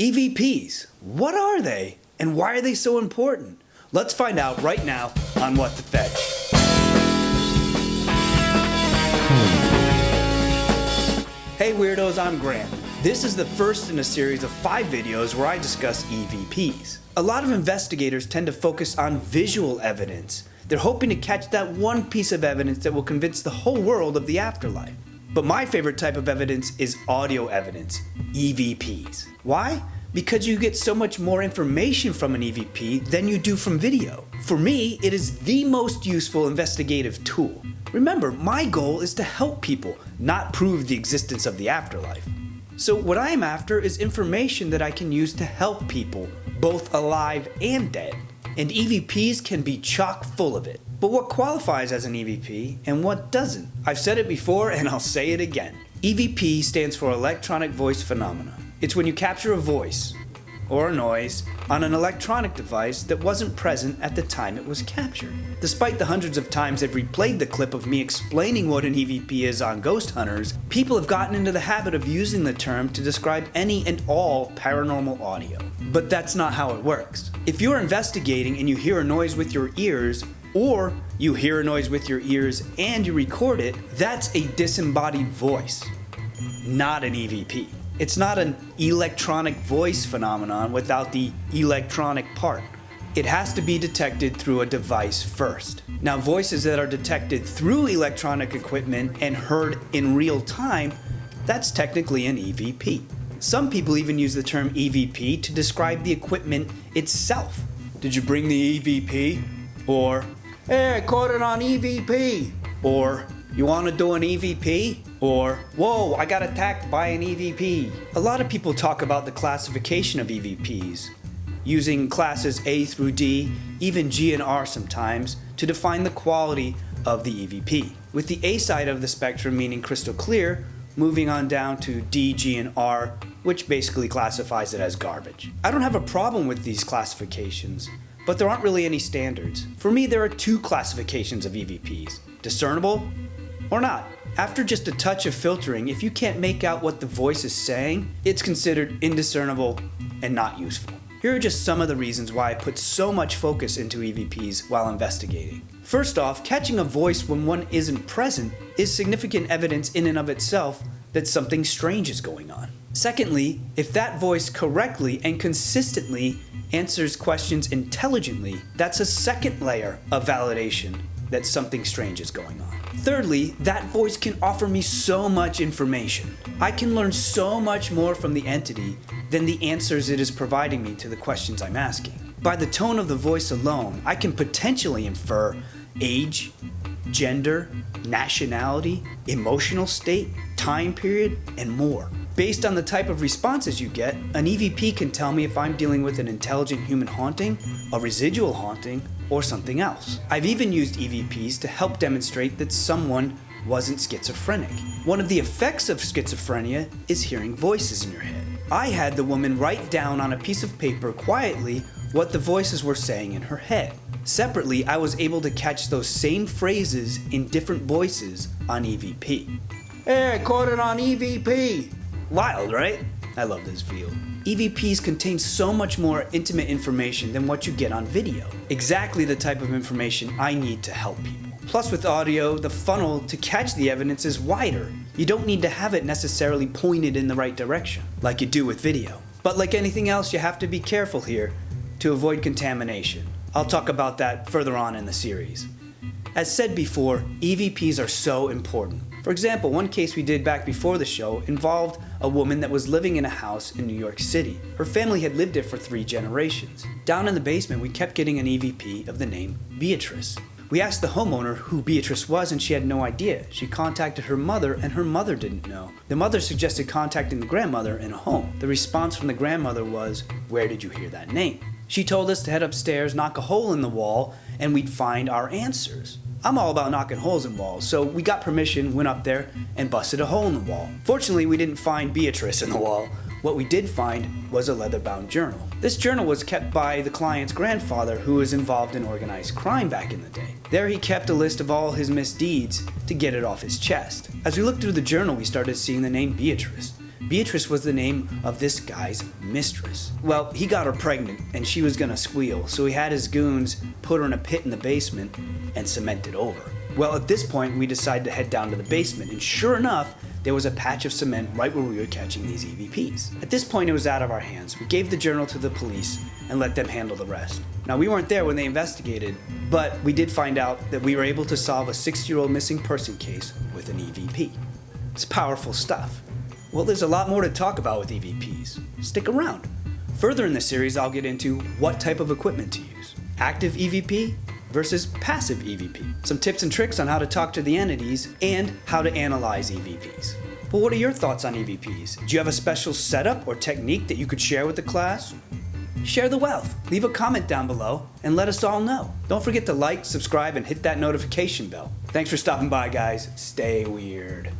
EVPs, what are they and why are they so important? Let's find out right now on What the Fetch. Hey weirdos, I'm Grant. This is the first in a series of 5 videos where I discuss EVPs. A lot of investigators tend to focus on visual evidence. They're hoping to catch that one piece of evidence that will convince the whole world of the afterlife. But my favorite type of evidence is audio evidence, EVPs. Why? Because you get so much more information from an EVP than you do from video. For me, it is the most useful investigative tool. Remember, my goal is to help people, not prove the existence of the afterlife. So what I am after is information that I can use to help people, both alive and dead. And EVPs can be chock full of it. But what qualifies as an EVP and what doesn't? I've said it before and I'll say it again. EVP stands for Electronic Voice Phenomena. It's when you capture a voice or a noise on an electronic device that wasn't present at the time it was captured. Despite the hundreds of times I've replayed the clip of me explaining what an EVP is on Ghost Hunters, people have gotten into the habit of using the term to describe any and all paranormal audio. But that's not how it works. If you're investigating and you hear a noise with your ears, or you hear a noise with your ears and you record it, that's a disembodied voice, not an EVP. It's not an electronic voice phenomenon without the electronic part. It has to be detected through a device first. Now, voices that are detected through electronic equipment and heard in real time, that's technically an EVP. Some people even use the term EVP to describe the equipment itself. Did you bring the EVP? Or, hey, I caught it on EVP. Or, you want to do an EVP? Or, whoa, I got attacked by an EVP. A lot of people talk about the classification of EVPs, using classes A through D, even G and R sometimes, to define the quality of the EVP. With the A side of the spectrum meaning crystal clear, moving on down to D, G, and R, which basically classifies it as garbage. I don't have a problem with these classifications, but there aren't really any standards. For me, there are 2 classifications of EVPs, discernible or not. After just a touch of filtering, if you can't make out what the voice is saying, it's considered indiscernible and not useful. Here are just some of the reasons why I put so much focus into EVPs while investigating. First off, catching a voice when one isn't present is significant evidence in and of itself that something strange is going on. Secondly, if that voice correctly and consistently answers questions intelligently, that's a second layer of validation that something strange is going on. Thirdly, that voice can offer me so much information. I can learn so much more from the entity than the answers it is providing me to the questions I'm asking. By the tone of the voice alone, I can potentially infer age, gender, nationality, emotional state, time period, and more. Based on the type of responses you get, an EVP can tell me if I'm dealing with an intelligent human haunting, a residual haunting, or something else. I've even used EVPs to help demonstrate that someone wasn't schizophrenic. One of the effects of schizophrenia is hearing voices in your head. I had the woman write down on a piece of paper quietly what the voices were saying in her head. Separately, I was able to catch those same phrases in different voices on EVP. Hey, I caught it on EVP. Wild, right? I love this field. EVPs contain so much more intimate information than what you get on video. Exactly the type of information I need to help people. Plus with audio, the funnel to catch the evidence is wider. You don't need to have it necessarily pointed in the right direction, like you do with video. But like anything else, you have to be careful here to avoid contamination. I'll talk about that further on in the series. As said before, EVPs are so important. For example, one case we did back before the show involved a woman that was living in a house in New York City. Her family had lived there for 3 generations. Down in the basement, we kept getting an EVP of the name Beatrice. We asked the homeowner who Beatrice was and she had no idea. She contacted her mother and her mother didn't know. The mother suggested contacting the grandmother in a home. The response from the grandmother was, "Where did you hear that name?" She told us to head upstairs, knock a hole in the wall, and we'd find our answers. I'm all about knocking holes in walls, so we got permission, went up there, and busted a hole in the wall. Fortunately, we didn't find Beatrice in the wall. What we did find was a leather-bound journal. This journal was kept by the client's grandfather, who was involved in organized crime back in the day. There he kept a list of all his misdeeds to get it off his chest. As we looked through the journal, we started seeing the name Beatrice. Beatrice was the name of this guy's mistress. Well, he got her pregnant and she was gonna squeal, so he had his goons put her in a pit in the basement and cement it over. Well, at this point, we decided to head down to the basement, and sure enough, there was a patch of cement right where we were catching these EVPs. At this point, it was out of our hands. We gave the journal to the police and let them handle the rest. Now, we weren't there when they investigated, but we did find out that we were able to solve a 6-year-old missing person case with an EVP. It's powerful stuff. Well, there's a lot more to talk about with EVPs. Stick around. Further in the series, I'll get into what type of equipment to use. Active EVP versus passive EVP. Some tips and tricks on how to talk to the entities and how to analyze EVPs. But what are your thoughts on EVPs? Do you have a special setup or technique that you could share with the class? Share the wealth. Leave a comment down below and let us all know. Don't forget to like, subscribe, and hit that notification bell. Thanks for stopping by, guys. Stay weird.